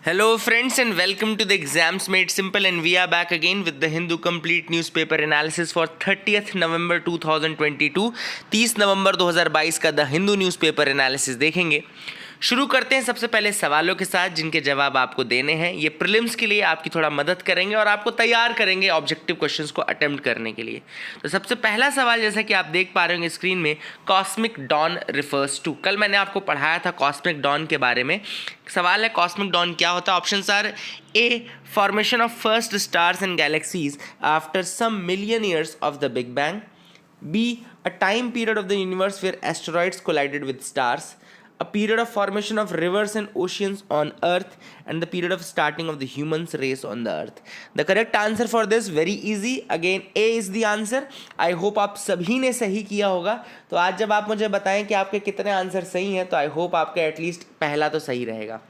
Hello, friends, and welcome to the Exams Made Simple. And we are back again with the Hindu Complete Newspaper Analysis for 30th November 2022. 30 नवंबर 2022 का the Hindu newspaper analysis देखेंगे। शुरू करते हैं सबसे पहले सवालों के साथ जिनके जवाब आपको देने हैं। ये प्रीलिम्स के लिए आपकी थोड़ा मदद करेंगे और आपको तैयार करेंगे ऑब्जेक्टिव क्वेश्चंस को अटेम्प्ट करने के लिए। तो सबसे पहला सवाल, जैसा कि आप देख पा रहे होंगे स्क्रीन में, कॉस्मिक डॉन रिफर्स टू। कल मैंने आपको पढ़ाया था कॉस्मिक डॉन के बारे में। सवाल है कॉस्मिक डॉन क्या होता है। Options are A, formation of first stars and galaxies after some million years of the big bang. B, a time period of the universe where asteroids collided with stars, a period of formation of rivers and oceans on Earth, and the period of starting of the humans race on the Earth. The correct answer for this very easy. Again, A is the answer. I hope आप सभी ने सही किया होगा। तो आज जब आप मुझे बताएं कि आपके कितने आंसर सही हैं, तो आई होप आपका एटलीस्ट पहला तो सही रहेगा।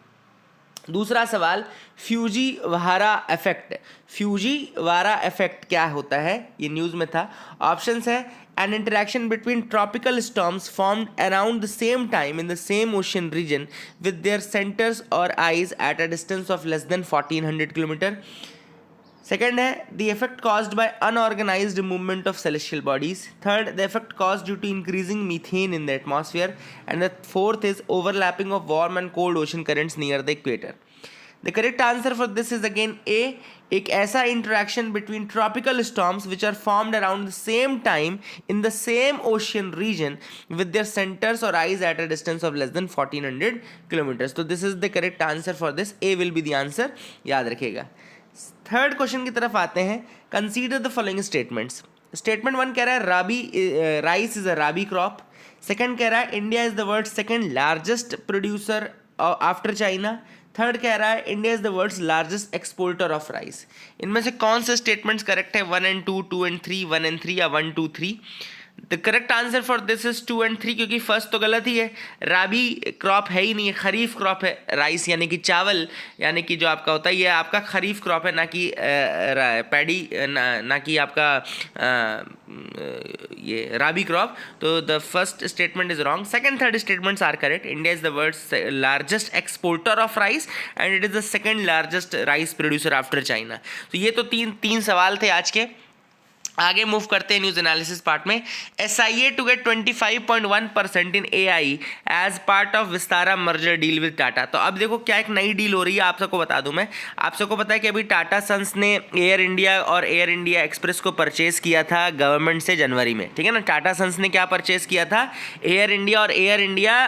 दूसरा सवाल, फ्यूजीवारा इफेक्ट। फ्यूजीवारा इफेक्ट क्या होता है, ये न्यूज़ में था। ऑप्शंस है an interaction between tropical storms formed around the same time in the same ocean region with their centers or eyes at a distance of less than 1400 km. Second है the effect caused by unorganized movement of celestial bodies. Third, the effect caused due to increasing methane in the atmosphere. And the fourth is overlapping of warm and cold ocean currents near the equator. The correct answer for this is again A. एक ऐसा interaction between tropical storms which are formed around the same time in the same ocean region with their centers or eyes at a distance of less than 1400 kilometers. So this is the correct answer for this. A will be the answer. याद रखिएगा। Third question की तरफ आते हैं। Consider the following statements. Statement 1 कह रहा है rice is a rabi crop. Second कह रहा है India is the world second largest producer after China. Third कह रहा है India is the world's largest exporter of rice. इनमें से कौन से स्टेटमेंट्स करेक्ट है? 1 and 2, 2 and 3, 1 and 3 या 1, 2, 3? The correct answer for this is 2 and 3, क्योंकि फर्स्ट तो गलत ही है। राबी क्रॉप है ही नहीं है, खरीफ क्रॉप है। राइस यानी कि चावल, यानी कि जो आपका होता है ये आपका खरीफ क्रॉप है, ना कि पैडी, ना कि आपका ये राबी क्रॉप। तो the first statement is wrong. Second third statements are correct. India is the world's largest exporter of rice and it is the second largest rice producer after China. तो ये तो तीन सवाल थे आज के। आगे मूव करते हैं न्यूज़ एनालिसिस पार्ट में। SIA to get 25.1% in AI as part of Vistara merger deal with Tata. तो अब देखो क्या एक नई डील हो रही है, आप सबको बता दूं मैं। आप सबको पता है कि अभी टाटा सन्स ने एयर इंडिया और एयर इंडिया एक्सप्रेस को परचेज किया था गवर्नमेंट से जनवरी में, ठीक है ना। टाटा सन्स ने क्या परचेज किया था? एयर इंडिया और Air India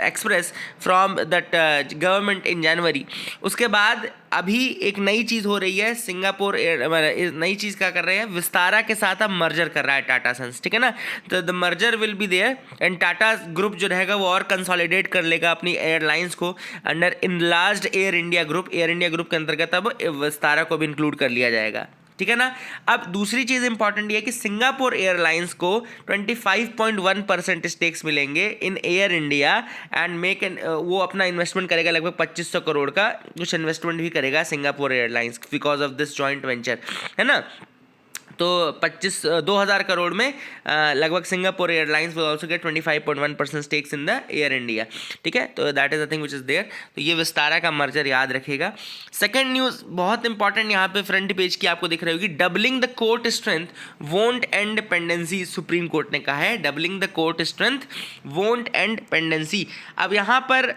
Express from that government in January. उसके बाद अभी एक नई चीज़ हो रही है, सिंगापुर नई चीज़ क्या कर रहे हैं, विस्तारा के साथ अब मर्जर कर रहा है टाटा सन्स, ठीक है ना। तो the merger will be there and Tata group जो रहेगा वो और कंसोलिडेट कर लेगा अपनी एयरलाइंस को under enlarged air India group. Air India group के अंतर्गत अब विस्तारा को भी इंक्लूड कर लिया जाएगा, ठीक है ना। अब दूसरी चीज़ इंपॉर्टेंट ये है कि सिंगापुर एयरलाइंस को 25.1% स्टेक्स मिलेंगे इन एयर इंडिया एंड वो अपना इन्वेस्टमेंट करेगा लगभग 2500 करोड़ का कुछ इन्वेस्टमेंट भी करेगा Singapore airlines because of this joint venture, है ना। तो 2000 करोड़ में लगभग Singapore airlines will also get 25.1% stakes in the Air India, ठीक है। तो that is the thing which is there. तो ये विस्तारा का मर्जर याद रखेगा। सेकंड न्यूज़ बहुत इंपॉर्टेंट यहाँ पे फ्रंट पेज की आपको दिख रही होगी। Doubling the court strength won't and pendency, supreme court ने कहा है doubling the court strength won't and pendency. अब यहाँ पर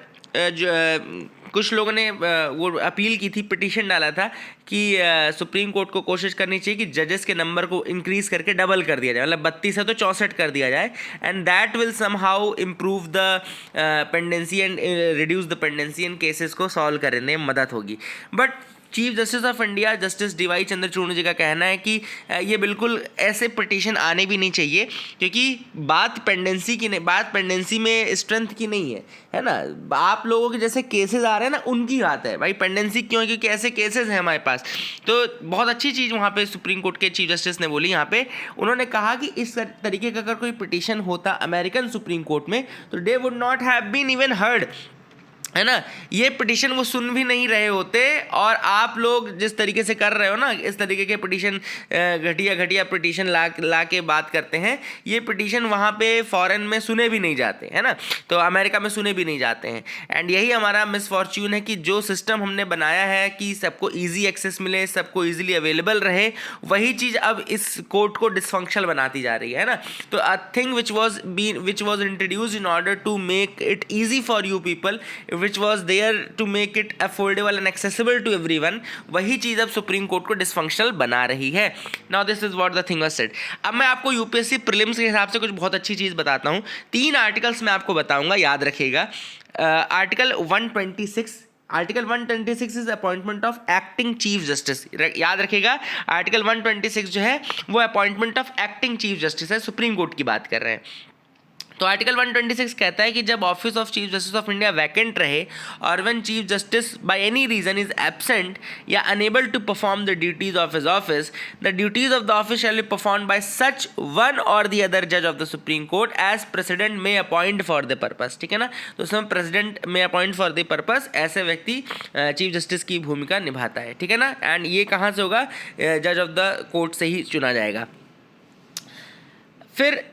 कुछ लोगों ने वो अपील की थी, पिटीशन डाला था कि सुप्रीम कोर्ट को कोशिश करनी चाहिए कि जजेस के नंबर को इंक्रीज करके डबल कर दिया जाए, मतलब 32 है तो 64 कर दिया जाए, and that will somehow improve the pendency and reduce the pendency and cases को सॉल्व करने में मदद होगी। But chief justice of India justice DY Chandrachud ji का कहना है कि ये बिल्कुल ऐसे पिटीशन आने भी नहीं चाहिए, क्योंकि बात पेंडेंसी की नहीं, बात पेंडेंसी में स्ट्रेंथ की नहीं है ना। आप लोगों के जैसे केसेस आ रहे हैं ना, उनकी बात है भाई। पेंडेंसी क्यों है? क्योंकि ऐसे केसेस हैं हमारे पास। तो बहुत अच्छी चीज़ वहाँ पे सुप्रीम कोर्ट के चीफ जस्टिस ने बोली यहाँ पे। उन्होंने कहा कि इस तरीके का अगर कोई पिटीशन होता अमेरिकन सुप्रीम कोर्ट में तो they would not have been even heard. है ना, ये पिटिशन वो सुन भी नहीं रहे होते, और आप लोग जिस तरीके से कर रहे हो ना, इस तरीके के पिटिशन, घटिया घटिया पिटिशन ला के बात करते हैं, ये पिटिशन वहाँ पे फॉरेन में सुने भी नहीं जाते, है ना, तो अमेरिका में सुने भी नहीं जाते हैं। एंड यही हमारा मिसफॉर्च्यून है कि जो सिस्टम हमने बनाया है कि सबको ईजी एक्सेस मिले, सबको ईजिली अवेलेबल रहे, वही चीज़ अब इस कोर्ट को डिसफंक्शनल बनाती जा रही है ना। तो a thing which was introduced in order to make it easy for you people, which was there to make it affordable and accessible to everyone, वही चीज़ अब सुप्रीम कोर्ट को डिसफंक्शनल बना रही है। Now this is what the thing was said। अब मैं आपको UPSC prelims के हिसाब से कुछ बहुत अच्छी चीज़ बताता हूँ। 3 आर्टिकल्स मैं आपको बताऊंगा, याद रखिएगा। Article 126 is appointment of acting chief justice, याद रखिएगा। आर्टिकल 126 जो है वो appointment of acting chief justice है, सुप्रीम कोर्ट की बात कर रहे हैं। तो आर्टिकल 126 कहता है कि जब office of chief justice of India vacant रहे, और when chief justice by any reason is absent या unable to perform the duties of his office, the duties of the office shall be performed by such one और the other जज of the Supreme Court as president may appoint for the purpose. ठीक है ना, तो उसमें president may appoint for the purpose ऐसे व्यक्ति chief justice की भूमिका निभाता है। ठीक है ना, एंड ये कहाँ से होगा, जज ऑफ द कोर्ट से ही चुना जाएगा। फिर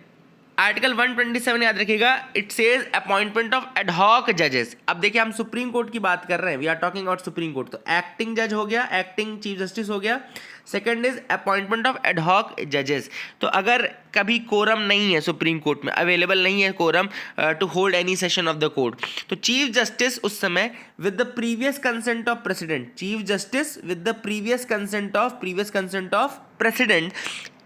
आर्टिकल 127 याद रखिएगा, it says appointment of ad hoc जजेस। अब देखिए हम सुप्रीम कोर्ट की बात कर रहे हैं, we are talking about supreme court, तो एक्टिंग जज हो गया, एक्टिंग चीफ जस्टिस हो गया। Second is appointment of ad hoc जजेस। तो अगर कभी कोरम नहीं है सुप्रीम कोर्ट में, अवेलेबल नहीं है quorum to hold any session of the court, तो चीफ जस्टिस उस समय with the previous consent of president, chief justice with the previous consent of president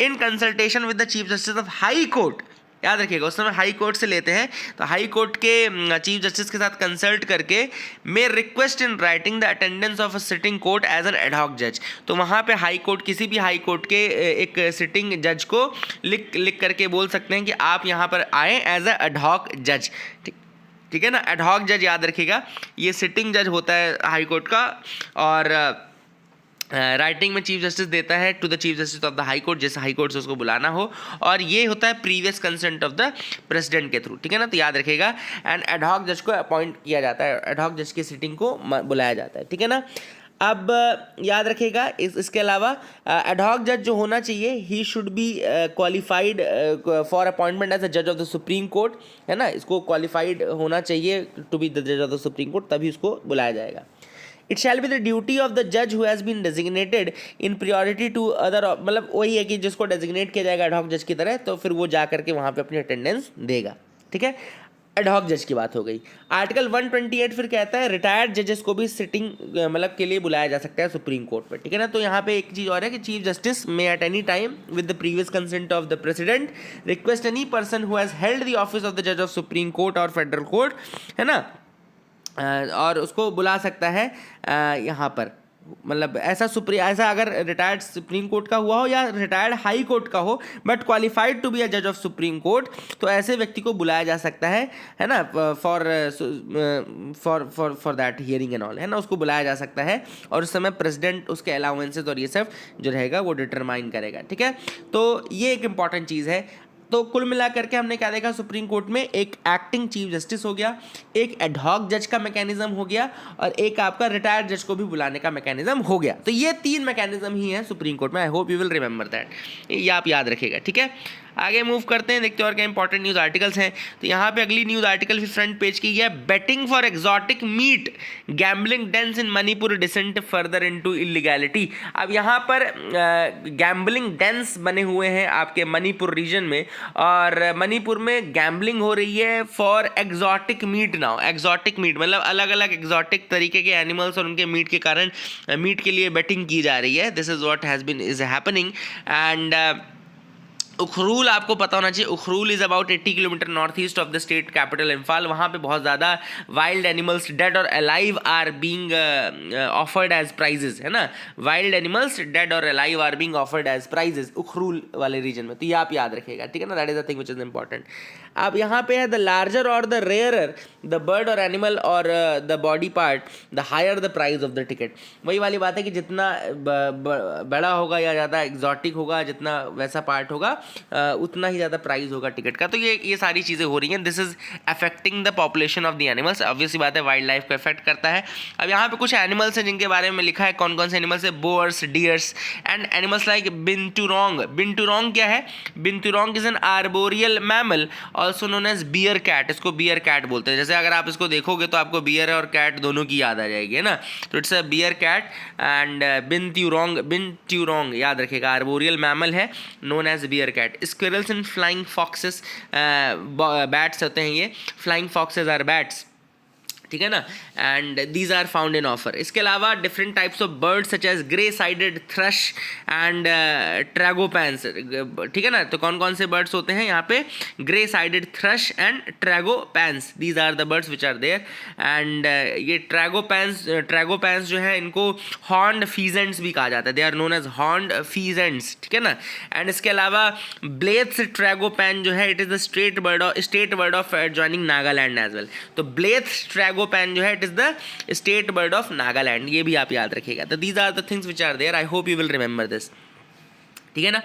in consultation with the chief justice of high court, याद रखिएगा उस समय high court से लेते हैं, तो हाई कोर्ट के चीफ जस्टिस के साथ कंसल्ट करके may request in writing the attendance of a sitting court as an ad hoc जज। तो वहाँ पे हाई कोर्ट, किसी भी हाई कोर्ट के एक सिटिंग जज को लिख करके बोल सकते हैं कि आप यहाँ पर आए एज अ एडहॉक जज। ठीक है ना, एडहॉक जज याद रखिएगा, ये सिटिंग जज होता है हाई कोर्ट का, और राइटिंग में चीफ जस्टिस देता है to the chief justice of the high court, जैसे हाई कोर्ट से उसको बुलाना हो, और ये होता है previous consent of the president के थ्रू। ठीक है ना, तो याद रखिएगा, एंड एडहॉक जज को अपॉइंट किया जाता है, एडहॉक जज की सिटिंग को बुलाया जाता है। ठीक है ना, अब याद रखिएगा इसके अलावा एडहॉक जज जो होना चाहिए, he should be qualified for appointment as a जज ऑफ द सुप्रीम कोर्ट, है ना, इसको क्वालिफाइड होना चाहिए टू बी द जज ऑफ द सुप्रीम कोर्ट, तभी उसको बुलाया जाएगा। It shall be the duty of the जज who has been designated in priority to other, मतलब वही है कि जिसको डेजिग्नेट किया जाएगा एडहॉक जज की तरह, तो फिर वो जा करके वहाँ पे अपनी अटेंडेंस देगा। ठीक है, एडहॉक जज की बात हो गई। आर्टिकल 128 फिर कहता है रिटायर्ड जजेस को भी सिटिंग मतलब के लिए बुलाया जा सकता है सुप्रीम कोर्ट पर। ठीक है ना, तो यहाँ पे एक चीज़ और है कि chief justice may at any time with the previous consent of the president request any person who has held the office of the जज ऑफ सुप्रीम कोर्ट और फेडरल कोर्ट, है ना, और उसको बुला सकता है यहाँ पर, मतलब ऐसा अगर रिटायर्ड सुप्रीम कोर्ट का हुआ हो या रिटायर्ड हाई कोर्ट का हो, but qualified to be a जज ऑफ सुप्रीम कोर्ट, तो ऐसे व्यक्ति को बुलाया जा सकता है ना, for that hearing and all, है ना, उसको बुलाया जा सकता है, और उस समय प्रेसिडेंट उसके अलाउंसेस और ये सब जो रहेगा वो डिटरमाइन करेगा। ठीक है, तो ये एक इंपॉर्टेंट चीज़ है। तो कुल मिलाकर के हमने क्या देखा, सुप्रीम कोर्ट में एक एक्टिंग चीफ जस्टिस हो गया, एक एडहॉक जज का मैकेनिज्म हो गया, और एक आपका रिटायर्ड जज को भी बुलाने का मैकेनिज्म हो गया। तो ये 3 मैकेनिज्म ही है सुप्रीम कोर्ट में। आई hope you will remember that, ये आप याद रखिएगा। ठीक है, आगे मूव करते हैं, देखते हैं और क्या इंपॉर्टेंट न्यूज़ आर्टिकल्स हैं। तो यहाँ पे अगली न्यूज़ आर्टिकल भी फ्रंट पेज की है, betting for exotic meat, gambling dens in Manipur descent further into illegality. अब यहाँ पर गैम्बलिंग डेंस बने हुए हैं आपके मणिपुर रीजन में, और मणिपुर में गैम्बलिंग हो रही है for exotic meat. Now exotic meat मतलब अलग अलग एग्जॉटिक तरीके के एनिमल्स और उनके मीट के कारण मीट के लिए बेटिंग की जा रही है। This is what has been is happening. And Ukhrul आपको पता होना चाहिए, Ukhrul is about 80 kilometre north east of the state capital Imphal. वहाँ पे बहुत ज़्यादा वाइल्ड एनिमल्स डेड और alive are being offered as prizes, है ना, वाइल्ड एनिमल्स डेड और alive are being offered as prizes Ukhrul वाले रीजन में। तो ये आप याद रखिएगा। ठीक है ना, that is the thing which is important. अब यहाँ पे है द लार्जर और द रेयरर द बर्ड और एनिमल और the body part the higher the price of the ticket. वही वाली बात है कि जितना बड़ा होगा या ज़्यादा एग्जॉटिक होगा, जितना वैसा पार्ट होगा उतना ही ज़्यादा प्राइस होगा टिकट का। तो ये सारी चीज़ें हो रही हैं। This is affecting the population of the animals. Obviously बात है, वाइल्ड लाइफ को अफेक्ट करता है। अब यहाँ पे कुछ एनिमल्स हैं जिनके बारे में लिखा है, कौन कौन से एनिमल्स है, boars, deers and animals like binturong. Binturong क्या है? Binturong is an arboreal mammal also known as bear cat. इसको बियर कैट बोलते हैं। जैसे अगर आप इसको देखोगे तो आपको बियर और कैट दोनों की याद आ जाएगी, है ना। तो it's a bear cat and binturong याद रखिएगा, आर्बोरियल मैमल है, known as bear cat. Squirrels and flying foxes, bats होते हैं ये, फ्लाइंग फॉक्सेस आर बैट्स, ठीक है ना। And these are found in offer. इसके अलावा different types of birds such as grey sided thrush and tragopans, ठीक है ना। तो कौन कौन से बर्ड्स होते हैं यहाँ पे? Grey sided thrush and tragopans, these are the birds which are there. And ये ट्रैगोपैंस जो है इनको हॉर्न्ड फीजेंट्स भी कहा जाता है, they are known as horned pheasants, ठीक है ना। एंड इसके अलावा ब्लेथ्स ट्रैगोपैन जो है, it is the state bird of adjoining Nagaland as well. तो ब्लेथ्स ट्रैगोपैन जो है, it is the state bird of Nagaland, ये भी आप याद रखिएगा। तो these are the things which are there, I hope you will remember this, ठीक है ना।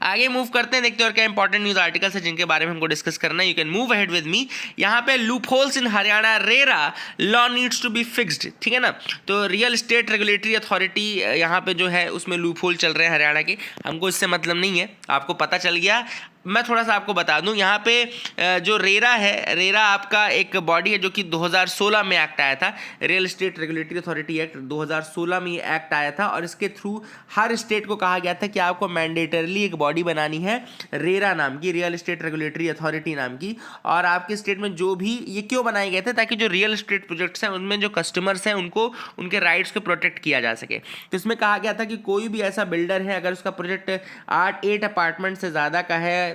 आगे मूव करते हैं, देखते हैं और क्या इंपॉर्टेंट न्यूज आर्टिकल्स है जिनके बारे में हमको डिस्कस करना है। You can move ahead with me. यहाँ पे loopholes in Haryana RERA law needs to be fixed, ठीक है ना। तो रियल एस्टेट रेगुलेटरी अथॉरिटी यहाँ पे जो है उसमें लूप होल चल रहे हैं हरियाणा के। हमको इससे मतलब नहीं है, आपको पता चल गया। मैं थोड़ा सा आपको बता दूं, यहाँ पे जो रेरा है, रेरा आपका एक बॉडी है जो कि 2016 में एक्ट आया था, real estate regulatory authority act 2016 में ये एक्ट आया था। और इसके थ्रू हर स्टेट को कहा गया था कि आपको मैंडेटरली एक बॉडी बनानी है रेरा नाम की, रियल एस्टेट रेगुलेटरी अथॉरिटी नाम की। और आपके स्टेट में जो भी, ये क्यों बनाए गए थे? ताकि जो रियल एस्टेट प्रोजेक्ट्स हैं उनमें जो कस्टमर्स हैं उनको उनके राइट्स को प्रोटेक्ट किया जा सके। तो इसमें कहा गया था कि कोई भी ऐसा बिल्डर है, अगर उसका प्रोजेक्ट 8 अपार्टमेंट से ज़्यादा का है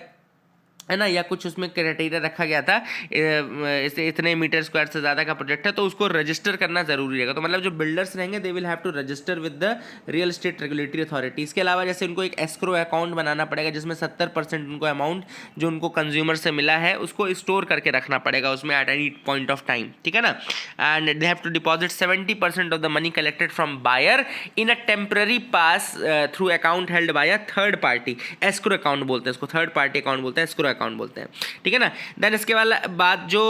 ना, या कुछ उसमें क्राइटेरिया रखा गया था, इसे इतने मीटर स्क्वायर से ज़्यादा का प्रोजेक्ट है, तो उसको रजिस्टर करना जरूरी रहेगा। तो मतलब जो बिल्डर्स रहेंगे they will have to register with the real estate regulatory authority. इसके अलावा जैसे उनको एक एस्क्रो अकाउंट बनाना पड़ेगा जिसमें 70% उनको अमाउंट जो उनको कंज्यूमर से मिला है उसको स्टोर करके रखना पड़ेगा उसमें at any point of time, ठीक है ना। And they have to deposit 70% of the money collected from buyer in a temporary pass through account held by a third party. Escrow account बोलते हैं इसको, थर्ड पार्टी अकाउंट बोलते हैं, escrow account बोलते हैं, ठीक है ना। देन इसके बाद जो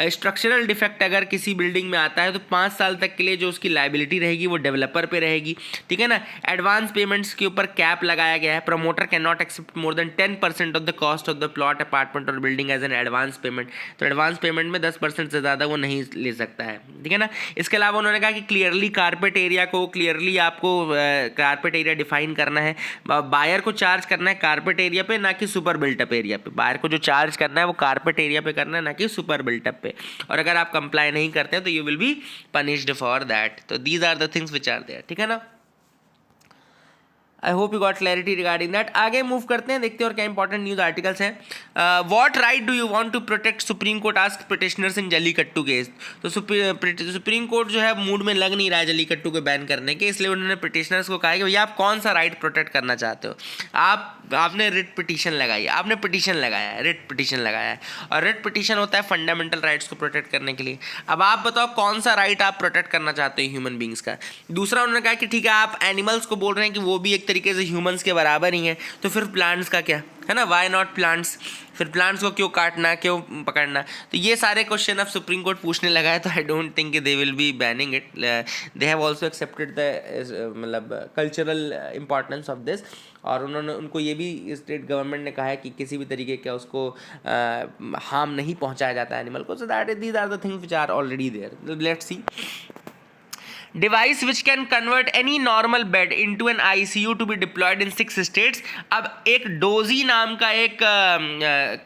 स्ट्रक्चरल डिफेक्ट अगर किसी बिल्डिंग में आता है तो 5 साल तक के लिए जो उसकी लायबिलिटी रहेगी वो डेवलपर पे रहेगी, ठीक है ना। एडवांस पेमेंट्स के ऊपर कैप लगाया गया है। Promoter can not accept more than 10% of the cost of the plot, apartment और building as an advance payment. तो एडवांस पेमेंट में 10% से ज़्यादा वो नहीं ले सकता है, ठीक है ना। इसके अलावा उन्होंने कहा कि क्लियरली कारपेट एरिया को, क्लियरली आपको कारपेट एरिया डिफाइन करना है। बायर को चार्ज करना है कारपेट एरिया पे, ना कि सुपर बिल्टअप एरिया पे। बायर को जो चार्ज करना है वो कारपेट एरिया पे करना है, ना कि सुपर बिल्टअप पे। और अगर आप कंप्लाई नहीं करते हैं तो you will be punished for that. तो these are the things which are there, ठीक है ना। I hope you got clarity regarding that. आगे मूव करते हैं, देखते हैं और क्या इंपॉर्टेंट न्यूज आर्टिकल्स हैं। What right do you want to protect? Supreme court ask petitioners in Jallikattu case. तो सुप्रीम कोर्ट जो है मूड में लग नहीं रहा है जल्लीकट्टू को बैन करने के, इसलिए उन्होंने पिटिशनर्स को कहा कि भैया आप कौन सा राइट प्रोटेक्ट करना चाहते हो। आपने रिट पिटीशन लगाई, आपने पिटीशन लगाया है, रिट पिटीशन लगाया है, और रिट पिटीशन होता है फंडामेंटल राइट्स को प्रोटेक्ट करने के लिए। अब आप बताओ कौन सा राइट आप प्रोटेक्ट करना चाहते हो ह्यूमन बींग्स का। दूसरा उन्होंने कहा कि ठीक है आप एनिमल्स को बोल रहे हैं कि वो भी एक तरीके से ह्यूमंस के बराबर ही हैं, तो फिर प्लांट्स का क्या है ना, वाई नॉट प्लांट्स? फिर प्लांट्स को क्यों काटना, क्यों पकड़ना? तो ये सारे क्वेश्चन अब सुप्रीम कोर्ट पूछने लगा है। तो I don't think they will be banning it. They have also accepted the मतलब कल्चरल इंपॉर्टेंस ऑफ दिस। और उन्होंने उनको ये भी स्टेट गवर्नमेंट ने कहा है कि किसी भी तरीके का उसको हार्म नहीं पहुंचाया जाता है एनिमल को। So that these are the things which are already there. Let's see. Device which can convert any normal bed into an ICU to be deployed in 6 states. अब एक डोजी नाम का एक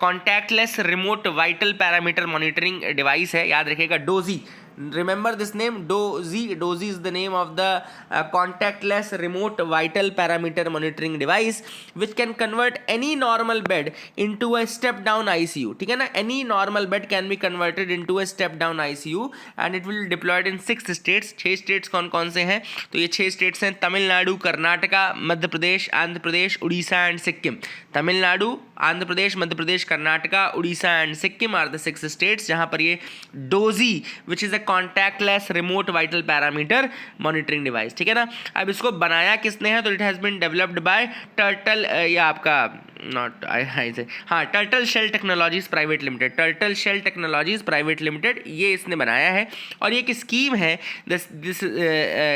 contactless remote vital parameter monitoring device है, याद रखिएगा Dozee, Remember this name, DOSI. DOSI is the name of the contactless remote vital parameter monitoring device which can convert any normal bed into a step down ICU. ठीक है ना, any normal bed can be converted into a step down ICU and it will deployed in 6 states. 6 states कौन कौन से हैं? तो ये 6 states हैं Tamil Nadu, Karnataka, Madhya Pradesh, Andhra Pradesh, Orissa and Sikkim. Tamil Nadu, Andhra Pradesh, Madhya Pradesh, Karnataka, Orissa and Sikkim are the 6 states जहाँ पर ये Dozee which is a contactless remote vital parameter monitoring device. ठीक है ना. अब इसको बनाया किसने है? तो it has been developed by Turtle, या आपका नॉट आई से, हाँ, Turtle Shell Technologies Private Limited. Turtle Shell Technologies Private limited ये इसने बनाया है और ये एक स्कीम है. This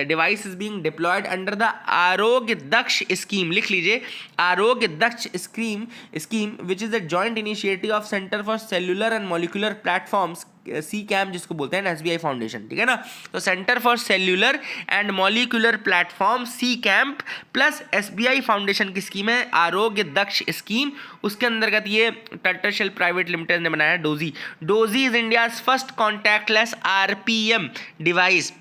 device is being deployed under the Arogya Daksh scheme. लिख लीजिए, Arogya Daksh scheme which is the joint initiative of Centre for Cellular and Molecular Platforms, CCAM जिसको बोलते हैं, SBI फाउंडेशन. ठीक है ना. तो centre for Cellular and molecular platform CCAM plus SBI foundation की स्कीम है आरोग्य दक्ष स्कीम. उसके अंतर्गत ये टर्टल शेल प्राइवेट लिमिटेड ने बनाया doji. Doji is India's first contactless RPM device.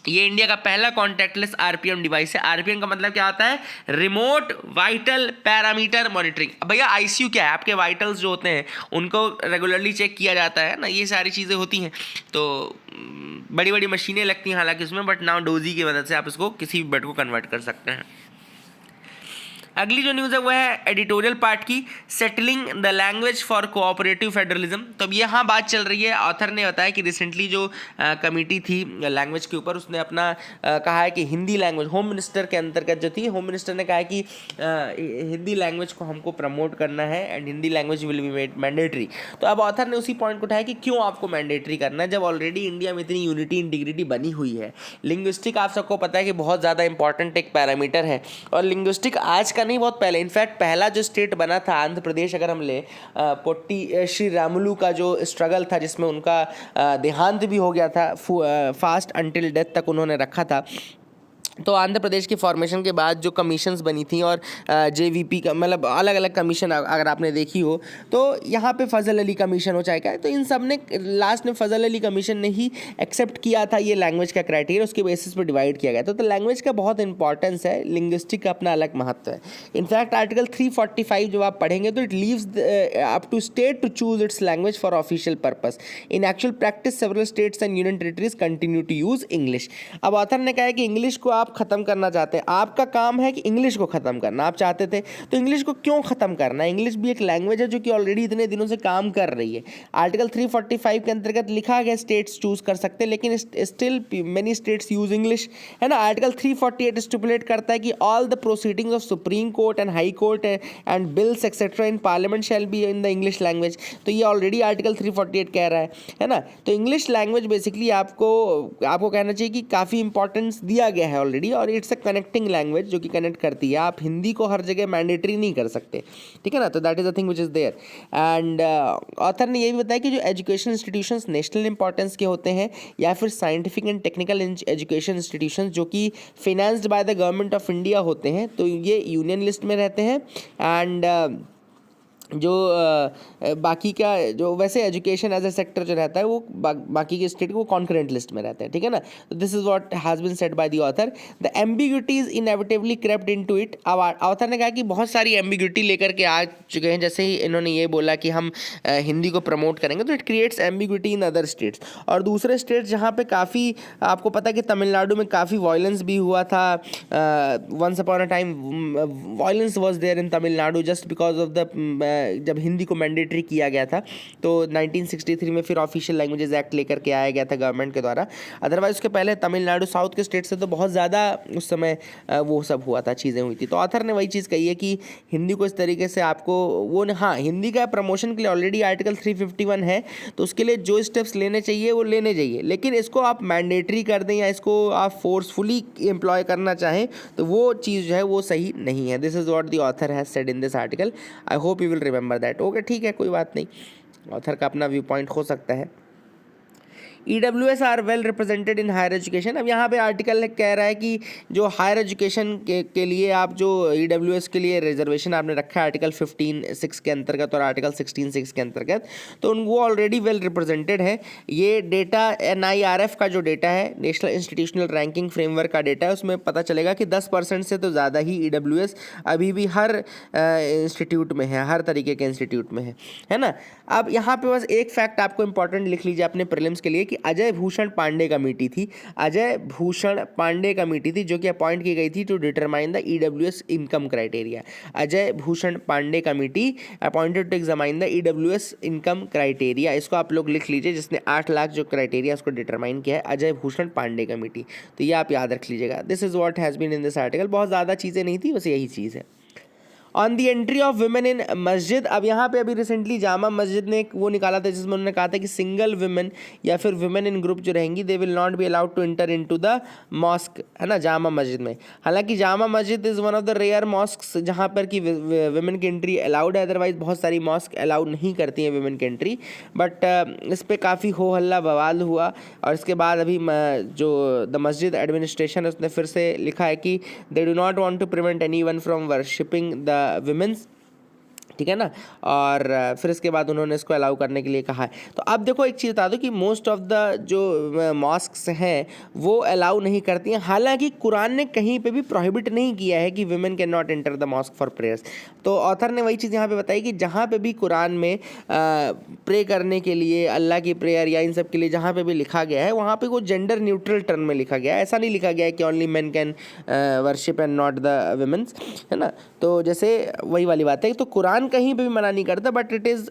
ये इंडिया का पहला कॉन्टैक्टलेस RPM डिवाइस है. RPM का मतलब क्या होता है? Remote vital parameter monitoring. अब भैया ICU क्या है? आपके वाइटल्स जो होते हैं उनको रेगुलरली चेक किया जाता है ना, ये सारी चीज़ें होती हैं. तो बड़ी बड़ी मशीनें लगती हैं हालांकि उसमें, बट नाउ डोजी की मदद से आप इसको किसी भी बेड को कन्वर्ट कर सकते हैं. अगली जो न्यूज़ है वो है एडिटोरियल पार्ट की, settling the language for cooperative federalism. तो अब यहाँ बात चल रही है. ऑथर ने बताया कि रिसेंटली जो कमेटी थी लैंग्वेज के ऊपर, उसने अपना कहा है कि हिंदी लैंग्वेज, होम मिनिस्टर के अंतर्गत जो थी, होम मिनिस्टर ने कहा है कि हिंदी लैंग्वेज को हमको प्रमोट करना है and Hindi language will be made mandatory. तो अब ऑथर ने उसी पॉइंट को उठाया कि क्यों आपको मैंडेटरी करना है जब ऑलरेडी इंडिया में इतनी यूनिटी इंटीग्रिटी बनी हुई है. लिंग्विस्टिक आप सबको पता है कि बहुत ज़्यादा इंपॉर्टेंट एक पैरामीटर है और लिंग्विस्टिक आज नहीं, बहुत पहले, इनफैक्ट पहला जो स्टेट बना था आंध्र प्रदेश, अगर हम ले पोट्टी श्री रामुलू का जो स्ट्रगल था जिसमें उनका देहांत भी हो गया था, फास्ट अंटिल डेथ तक उन्होंने रखा था. तो आंध्र प्रदेश की फॉर्मेशन के बाद जो कमीशंस बनी थी और JVP का मतलब अलग अलग कमीशन अगर आपने देखी हो, तो यहाँ पे फजल अली कमीशन हो चाहे क्या, तो इन सब ने लास्ट में फजल अली कमीशन ने ही एक्सेप्ट किया था ये लैंग्वेज का क्राइटेरिया, उसके बेसिस पर डिवाइड किया गया. तो लैंग्वेज का बहुत इंपॉर्टेंस है, लिंग्विस्टिक का अपना अलग महत्व है. इनफैक्ट आर्टिकल 345 जब आप पढ़ेंगे तो it leaves up to state to choose its language for official purpose. In actual practice several states and union territories continue to use English. अब ऑथर ने कहा है कि इंग्लिश को आप ख़त्म करना चाहते हैं, आपका काम है कि इंग्लिश को ख़त्म करना. आप चाहते थे तो इंग्लिश को क्यों ख़त्म करना है? इंग्लिश भी एक लैंग्वेज है जो कि ऑलरेडी इतने दिनों से काम कर रही है. आर्टिकल 345 के अंतर्गत लिखा गया स्टेट्स चूज कर सकते हैं, लेकिन still many states use English, है ना. आर्टिकल 348 स्टिपुलेट करता है कि all the proceedings of supreme court and high court and bills etcetera in parliament shall be in the English language. तो ये ऑलरेडी आर्टिकल 348 कह रहा है ना. तो इंग्लिश लैंग्वेज बेसिकली आपको कहना चाहिए कि काफ़ी इंपॉर्टेंस दिया गया है ऑलरेडी, और इट्स अ कनेक्टिंग लैंग्वेज जो कि कनेक्ट करती है. आप हिंदी को हर जगह मैंडेटरी नहीं कर सकते, ठीक है ना. तो that is the thing which is there. And author ने ये भी बताया कि जो एजुकेशन इंस्टीट्यूशंस नेशनल इंपॉर्टेंस के होते हैं या फिर scientific and technical education institutions जो कि financed by the government of India होते हैं, तो ये यूनियन लिस्ट में रहते हैं. एंड जो बाकी का जो वैसे एजुकेशन एज ए सेक्टर जो रहता है वो बाकी के स्टेट को कॉन्करेंट लिस्ट में रहते हैं, ठीक है ना. तो this is what has been said by the author. The ambiguities inevitably crept into it. अब ऑथर ने कहा कि बहुत सारी एम्बिग्यूटी लेकर के आ चुके हैं. जैसे ही इन्होंने ये बोला कि हम हिंदी को प्रमोट करेंगे, तो it creates ambiguity in other states. और दूसरे स्टेट्स जहाँ पे काफ़ी आपको पता है कि तमिलनाडु में काफ़ी वायलेंस भी हुआ था. Once upon a time violence was there in Tamil Nadu just because of the जब हिंदी को मैंडेटरी किया गया था, तो 1963 में फिर ऑफिशियल लैंग्वेजेस एक्ट लेकर के आया गया था गवर्नमेंट के द्वारा. अदरवाइज उसके पहले तमिलनाडु साउथ के स्टेट से तो बहुत ज़्यादा उस समय वो सब हुआ था, चीज़ें हुई थी. तो ऑथर ने वही चीज़ कही है कि हिंदी को इस तरीके से आपको वो, हाँ, हिंदी का प्रमोशन के लिए ऑलरेडी आर्टिकल 351 है, तो उसके लिए जो स्टेप्स लेने चाहिए वो लेने चाहिए, लेकिन इसको आप मैंडेटरी कर दें या इसको आप फोर्सफुली एम्प्लॉय करना चाहें तो वो चीज़ जो है वो सही नहीं है. This is what the author has said in this article. I hope you will remember that. Okay, ठीक है, कोई बात नहीं, ऑथर का अपना व्यू पॉइंट हो सकता है. EWS are well represented in higher education. अब यहाँ पे आर्टिकल कह रहा है कि जो हायर एजुकेशन के लिए आप जो EWS के लिए रिजर्वेशन आपने रखा है आर्टिकल 15(6) के अंतर्गत और आर्टिकल 16(6) के अंतर्गत, तो वो ऑलरेडी वेल रिप्रेजेंटेड है। ये डेटा NIRF का जो डेटा है, नेशनल इंस्टीट्यूशनल रैंकिंग फ्रेमवर्क का डेटा है, उसमें पता चलेगा कि 10% से तो ज़्यादा ही EWS अभी भी हर इंस्टीट्यूट में है, हर तरीके के इंस्टीट्यूट में है ना। अब यहाँ पे बस एक फैक्ट आपको इंपॉर्टेंट लिख लीजिए अपने प्रीलिम्स के लिए कि अजय भूषण पांडे कमेटी थी, अजय भूषण पांडे कमेटी थी जो कि अपॉइंट की गई थी to determine the EWS income criteria. Ajay Bhushan Pandey committee appointed to examine the EWS income criteria. इसको आप लोग लिख लीजिए, जिसने 8 लाख जो क्राइटेरिया उसको डिटरमाइन किया है, अजय भूषण पांडे कमेटी। तो ये आप याद रख लीजिएगा। This is what has been in this article. बहुत ज़्यादा चीज़ें नहीं थी, बस यही चीज़ है। On the entry of women in masjid, अब यहाँ पे अभी रिसेंटली जामा मस्जिद ने एक वो निकाला था जिसमें उन्होंने कहा था कि सिंगल वुमेन या फिर वुमेन इन ग्रुप जो रहेंगी they will not be allowed to enter into the mosque, है ना, जामा मस्जिद में। हालांकि Jama Masjid is one of the rare mosque जहाँ पर कि वुमेन की एंट्री अलाउड है, अदरवाइज बहुत सारी मॉस्क अलाउड नहीं करती हैं वुमेन की एंट्री। बट इस पर काफ़ी हो हल्ला बवाल हुआ और इसके बाद अभी जो द मस्जिद एडमिनिस्ट्रेशन है उसने फिर से लिखा है कि they do not want to prevent anyone from worshipping the womens, ठीक है ना। और फिर इसके बाद उन्होंने इसको अलाउ करने के लिए कहा है। तो अब देखो एक चीज़ बता दो कि मोस्ट ऑफ द जो मॉस्क्स हैं वो अलाउ नहीं करती हैं। हालांकि कुरान ने कहीं पे भी प्रोहिबिट नहीं किया है कि women can not enter the mosque for prayers. तो ऑथर ने वही चीज़ यहाँ पे बताई कि जहाँ पे भी कुरान में प्रे करने के लिए, अल्लाह की प्रेयर या इन सब के लिए जहाँ पे भी लिखा गया है वहाँ पे वो जेंडर न्यूट्रल टर्म में लिखा गया है। ऐसा नहीं लिखा गया है कि only men can worship and not the womens, है ना। तो जैसे वही वाली बात है, तो कुरान कहीं पे भी मना नहीं करता, but it is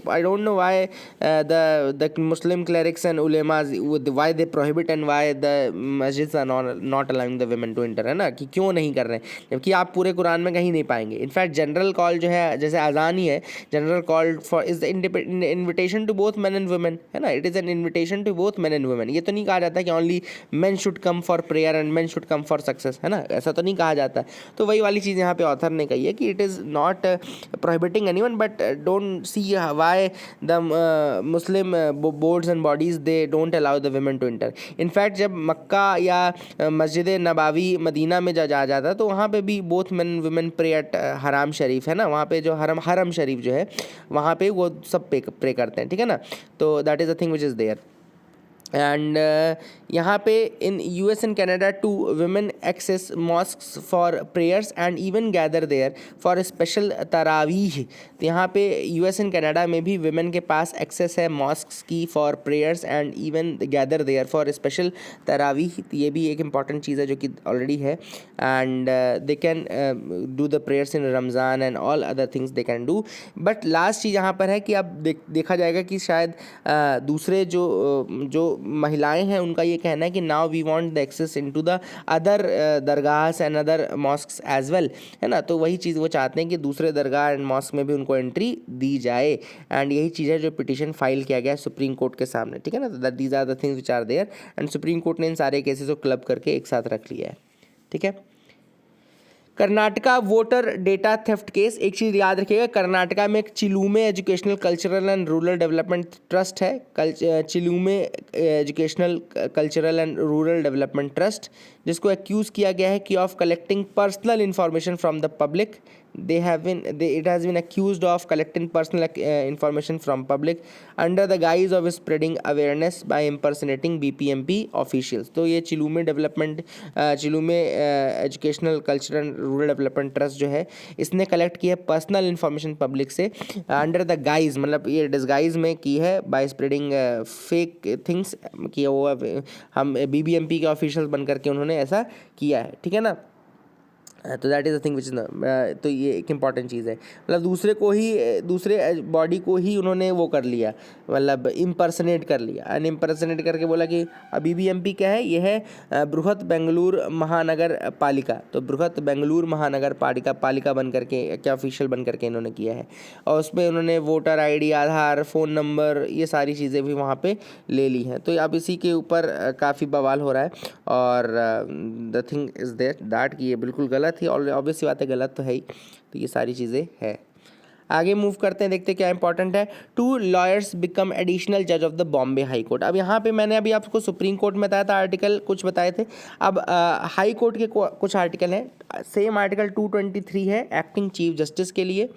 I don't know why the Muslim clerics and ulemas why they prohibit and why the masjids are not allowing the women to enter, है ना, कि क्यों नहीं कर रहे हैं, जबकि आप पूरे कुरान में कहीं नहीं पाएंगे। इनफैक्ट जनरल कॉल जो है, जैसे अजान ही है, general call for is the invitation to both men and women, है ना, it is an invitation to both men and women. ये तो नहीं कहा जाता कि only men should come for prayer and men should come for success, है ना, ऐसा तो नहीं कहा जाता। तो वही वाली चीज़ यहाँ पे ऑथर ने कही है कि it is not prohibiting anyone, but don't see why the Muslim boards and bodies they don't allow the women to enter. In fact जब मक्का या मस्जिद नबावी मदीना में जा जाता तो वहाँ पे भी both men women pray at Haram Sharif, है ना, वहाँ पे जो हरम शरीफ जो है वहाँ पे वो सब प्रे करते हैं, ठीक है ना। तो that is the thing which is there. And यहाँ पे in US and Canada to women access mosques for prayers and even gather there for special Taraweeh. तो यहाँ पे US एंड कनाडा में भी वुमेन के पास एक्सेस है मॉस्क्स की for prayers and even gather there for special Taraweeh. तो ये भी एक इंपॉर्टेंट चीज़ है जो कि ऑलरेडी है। And they can do the prayers in Ramzan and all other things they can do. But last चीज़ यहाँ पर है कि अब देखा जाएगा कि शायद दूसरे जो महिलाएं हैं उनका ये कहना है कि now we want the access into the other dargahs and other mosques as well, है ना। तो वही चीज़ वो चाहते हैं कि दूसरे दरगाह एंड मॉस्क में भी उनको एंट्री दी जाए। एंड यही चीज़ है जो पिटीशन फाइल किया गया है सुप्रीम कोर्ट के सामने, ठीक है ना। तो these are the things which are there and supreme court ने इन सारे केसेस को क्लब करके एक साथ रख लिया है, ठीक है। Karnataka voter data theft case, एक चीज़ याद रखिएगा, कर्नाटका में एक Chilume Educational Cultural and Rural Development Trust है, Chilume Educational Cultural and Rural Development Trust, जिसको एक्यूज़ किया गया है कि of collecting personal information from the public. It has been accused of collecting personal information from public under the guise of spreading awareness by impersonating BPMP officials। तो ये Chilume Educational Cultural and Rural Development Trust जो है इसने collect की है personal information public से under the guise, मतलब ये डिस्गाइज में की है बाय स्प्रेडिंग फेक थिंग्स, कि वो हम BBMP के ऑफिशियल्स बन करके उन्होंने ऐसा किया है, ठीक है ना। तो that is the thing which is, तो ये एक इंपॉर्टेंट चीज़ है, मतलब दूसरे बॉडी को ही उन्होंने वो कर लिया, मतलब इम्पर्सनेट कर लिया। एंड इम्पर्सनेट करके बोला कि BBMP क्या है, ये है बृहत बेंगलुरु महानगर पालिका। तो बृहत बेंगलुरु महानगर पालिका बन करके क्या ऑफिशियल बन करके इन्होंने किया है। और उसमें उन्होंने वोटर ID, आधार, फ़ोन नंबर, ये सारी चीज़ें भी वहाँ पे ले ली हैं। तो अब इसी के ऊपर काफ़ी बवाल हो रहा है। और द थिंग इज़ दैट कि ये बिल्कुल गलत ही, ऑब्वियस सी बात है, गलत तो है ही। तो ये सारी चीज़ें है। आगे मूव करते हैं, देखते हैं क्या इंपॉर्टेंट है। 2 लॉयर्स बिकम एडिशनल जज of the Bombay high court. अब यहाँ पे मैंने अभी आपको सुप्रीम कोर्ट में बताया था आर्टिकल कुछ बताए थे, अब हाई कोर्ट के कुछ आर्टिकल हैं। सेम आर्टिकल 223 है एक्टिंग चीफ जस्टिस के लिए,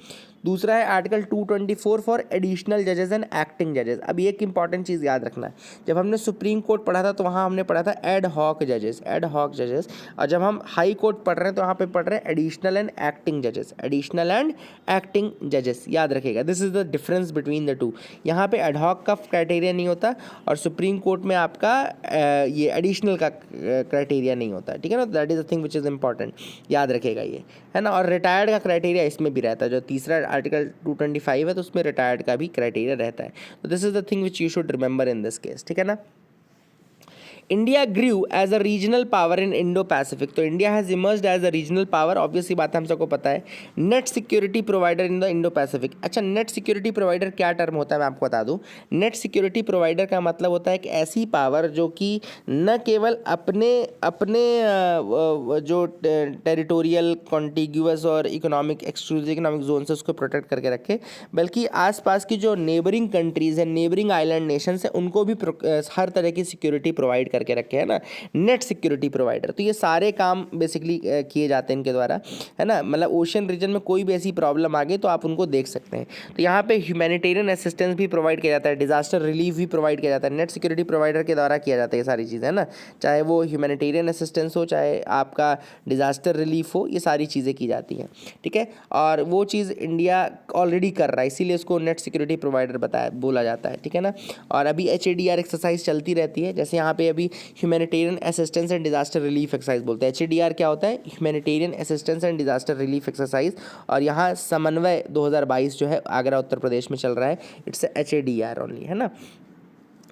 दूसरा है आर्टिकल 224 फॉर एडिशनल जजेस एंड एक्टिंग जजेस। अब ये एक इंपॉर्टेंट चीज़ याद रखना है, जब हमने सुप्रीम कोर्ट पढ़ा था तो वहाँ हमने पढ़ा था एड हॉक जजेस, एड हॉक जजेस, और जब हम हाई कोर्ट पढ़ रहे हैं तो वहाँ पे पढ़ रहे हैं एडिशनल एंड एक्टिंग जजेस, एडिशनल एंड एक्टिंग जजेस, याद रखिएगा। This is the difference between the two. यहाँ पे एड हॉक का क्राइटेरिया नहीं होता और सुप्रीम कोर्ट में आपका ये एडिशनल का क्राइटेरिया नहीं होता, ठीक है ना। That is the thing which is important, याद रखेगा ये, है ना। और रिटायर्ड का क्राइटेरिया इसमें भी रहता है, जो तीसरा आर्टिकल 225 है तो उसमें रिटायर्ड का भी क्राइटेरिया रहता है। तो this is the thing which you should remember in this case, ठीक है ना। India grew as a regional power in Indo Pacific. तो India has emerged as a regional power, obviously बात है, हम सबको पता है। Net security provider in the Indo Pacific. अच्छा, नेट सिक्योरिटी प्रोवाइडर क्या टर्म होता है मैं आपको बता दूं। नेट सिक्योरिटी प्रोवाइडर का मतलब होता है एक ऐसी पावर जो कि न केवल अपने अपने जो टेरिटोरियल कॉन्टिग्यूअस और इकोनॉमिक एक्सक्लूसिव इकोनॉमिक जोन से उसको प्रोटेक्ट करके रखे, बल्कि आसपास की जो नेबरिंग कंट्रीज़ हैं, नेबरिंग आइलैंड नेशंस हैं, उनको भी हर तरह की सिक्योरिटी प्रोवाइड करके रखे, है ना, नेट सिक्योरिटी प्रोवाइडर। तो ये सारे काम बेसिकली किए जाते हैं इनके द्वारा, है ना। मतलब ओशन रीजन में कोई भी ऐसी प्रॉब्लम आ गई तो आप उनको देख सकते हैं। तो यहाँ पे ह्यूमैनिटेरियन असिस्टेंस भी प्रोवाइड किया जाता है, डिजास्टर रिलीफ भी प्रोवाइड किया जाता है, नेट सिक्योरिटी प्रोवाइडर के द्वारा किया जाता है ये सारी चीज़ें, है ना। चाहे वो ह्यूमैनिटेरियन असिस्टेंस हो, चाहे आपका डिजास्टर रिलीफ हो, ये सारी चीज़ें की जाती हैं, ठीक है। और वो चीज़ इंडिया ऑलरेडी कर रहा है, इसीलिए उसको नेट सिक्योरिटी प्रोवाइडर बोला जाता है, ठीक है ना। और अभी HADR एक्सरसाइज चलती रहती है, जैसे यहाँ पे अभी humanitarian assistance and disaster relief exercise बोलते हैं। HADR क्या होता है? Humanitarian assistance and disaster relief exercise, और यहाँ समन्वय 2022 जो है आगरा उत्तर प्रदेश में चल रहा है, इट्स HADR ओनली, है ना,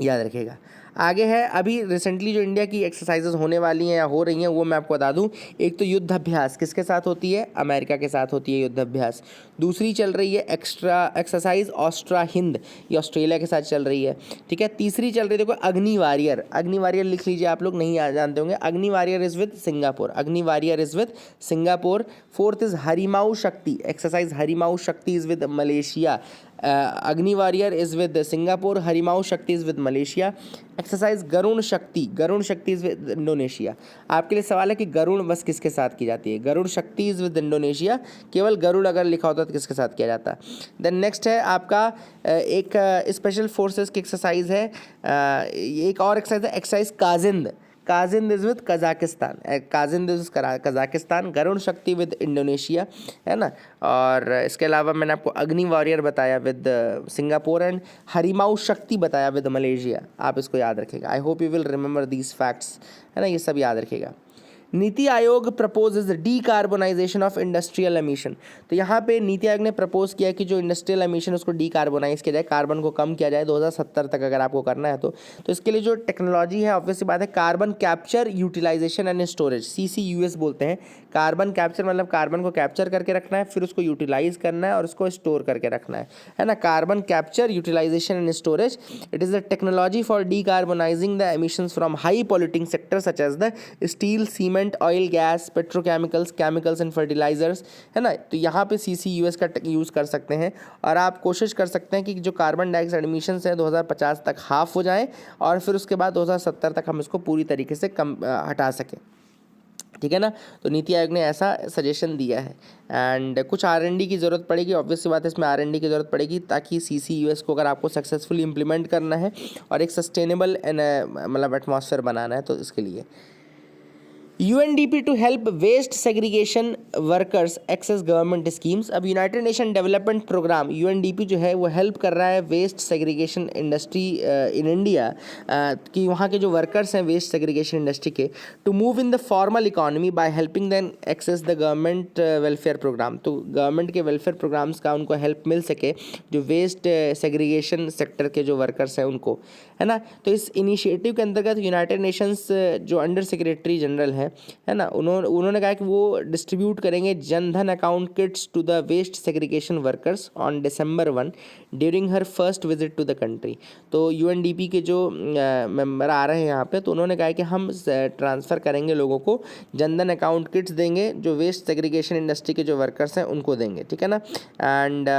याद रखिएगा। आगे है, अभी रिसेंटली जो इंडिया की एक्सरसाइजेज होने वाली हैं या हो रही हैं वो मैं आपको बता दूं। एक तो युद्ध अभ्यास किसके साथ होती है? अमेरिका के साथ होती है युद्ध अभ्यास। दूसरी चल रही है एक्स्ट्रा एक्सरसाइज ऑस्ट्रा हिंद, ये ऑस्ट्रेलिया के साथ चल रही है, ठीक है। तीसरी चल रही है देखो अग्नि वारियर, अग्नि वारियर लिख लीजिए, आप लोग नहीं जानते होंगे। Agni Warrior is with Singapore, Agni Warrior is with Singapore. Fourth is Harimau Shakti, exercise Harimau Shakti is with Malaysia. Agni Warrior is with Singapore, Harimau Shakti is with Malaysia. Exercise Garuda Shakti, Garuda शक्ति इज विद इंडोनेशिया। आपके लिए सवाल है कि गरुण बस किसके साथ की जाती है? गरुण शक्ति इज विद इंडोनेशिया, केवल गरुड़ अगर लिखा होता तो किसके साथ किया जाता? देन नेक्स्ट है आपका एक स्पेशल फोर्सेस की एक्सरसाइज है, एक और एक्सरसाइज है exercise Kazind, Kazind is with Kazakhstan, Kazind is Kazakhstan. Garuda Shakti with Indonesia, है ना। और इसके अलावा मैंने आपको अग्नि वॉरियर बताया विद सिंगापुर एंड हरिमाऊ शक्ति बताया विद मलेशिया। आप इसको याद रखेगा। आई hope you will remember these facts, है ना, ये सब याद रखेगा। NITI Aayog proposes decarbonisation of industrial emission. तो यहाँ पे नीति आयोग ने प्रपोज किया कि जो इंडस्ट्रियल एमिशन उसको डीकार्बोनाइज किया जाए, कार्बन को कम किया जाए 2070 तक अगर आपको करना है तो इसके लिए जो टेक्नोलॉजी है ऑब्वियसली बात है carbon capture utilisation and storage, CCUS बोलते हैं। कार्बन कैप्चर मतलब कार्बन को कैप्चर करके रखना है, फिर उसको यूटिलाइज करना है और उसको स्टोर करके रखना है ना। Carbon capture utilisation and storage, it is the technology for decarbonising the emissions from high polluting sector such as the steel, cement, oil, gas, petrochemicals, chemicals and fertilisers, है ना। तो यहाँ पे CCUS का यूज़ कर सकते हैं और आप कोशिश कर सकते हैं कि जो कार्बन डाइऑक्साइड एमिशंस हैं 2050 तक हाफ हो जाएं और फिर उसके बाद 2070 तक हम इसको पूरी तरीके से कम हटा सकें, ठीक है ना। तो नीति आयोग ने ऐसा सजेशन दिया है एंड कुछ R&D की ज़रूरत पड़ेगी, ऑब्वियस बात है इसमें R&D की ज़रूरत पड़ेगी ताकि CCUS को अगर आपको सक्सेसफुली इम्प्लीमेंट करना है और एक सस्टेनेबल मतलब एटमॉस्फेयर बनाना है तो इसके लिए UNDP to help waste segregation workers access government schemes. अब United Nation Development Programme UNDP जो है वो हेल्प कर रहा है waste segregation industry in India, कि वहाँ के जो वर्कर्स हैं वेस्ट सेग्रीगेशन इंडस्ट्री के, to move in the formal economy by helping them access the government welfare programme. तो गवर्नमेंट के वेलफेयर प्रोग्राम्स का उनको हेल्प मिल सके जो वेस्ट सेग्रीगेशन सेक्टर के जो वर्कर्स हैं उनको, है ना। तो इस इनिशिएटिव के अंतर्गत यूनाइटेड नेशंस जो अंडर सेक्रेटरी जनरल है ना, उन्होंने कहा कि वो डिस्ट्रीब्यूट करेंगे Jan Dhan account kits to the waste segregation workers on December 1 during her first visit to the country. तो यूएनडीपी के जो मेंबर आ रहे हैं यहाँ पे, तो उन्होंने कहा है कि हम ट्रांसफ़र करेंगे लोगों को, जनधन अकाउंट किट्स देंगे, जो वेस्ट सेग्रीगेशन इंडस्ट्री के जो वर्कर्स हैं उनको देंगे, ठीक है ना। And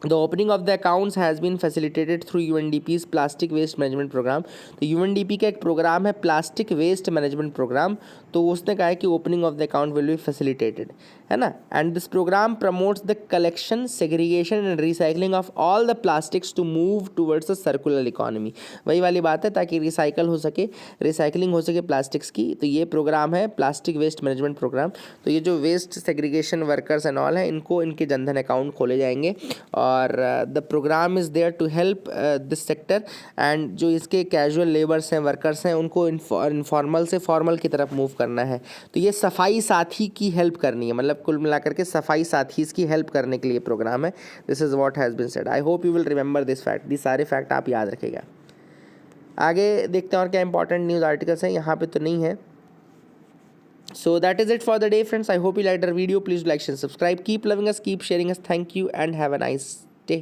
The opening of the accounts has been facilitated through UNDP's plastic waste management programme. तो UNDP का एक प्रोग्राम है प्लास्टिक वेस्ट मैनेजमेंट प्रोग्राम, तो उसने कहा है कि opening of the account will be facilitated, है ना। And this programme promotes the collection, segregation and recycling of all the plastics to move towards a circular economy. वही वाली बात है, ताकि रिसाइकल हो सके, रिसाइकलिंग हो सके प्लास्टिक्स की। तो ये प्रोग्राम है प्लास्टिक वेस्ट मैनेजमेंट प्रोग्राम। तो ये जो waste segregation workers and all हैं, इनको इनके जनधन अकाउंट खोले जाएंगे, और the programme is there to help this sector. And जो इसके कैजुअल लेबर्स हैं, वर्कर्स हैं, उनको इनफॉर्मल से फॉर्मल की तरफ मूव करना है। तो ये सफाई साथी की हेल्प करनी है, मतलब कुल मिलाकर के सफाई साथी की हेल्प करने के लिए प्रोग्राम है। This is what has been said. I hope you will remember this fact. ये सारे फैक्ट आप याद रखिएगा। आगे देखते हैं और क्या इंपॉर्टेंट न्यूज़ आर्टिकल्स हैं, यहाँ पे तो नहीं है। So that is it for the day, friends. I hope you liked our video. Please like and subscribe. Keep loving us, keep sharing us. Thank you and have a nice day.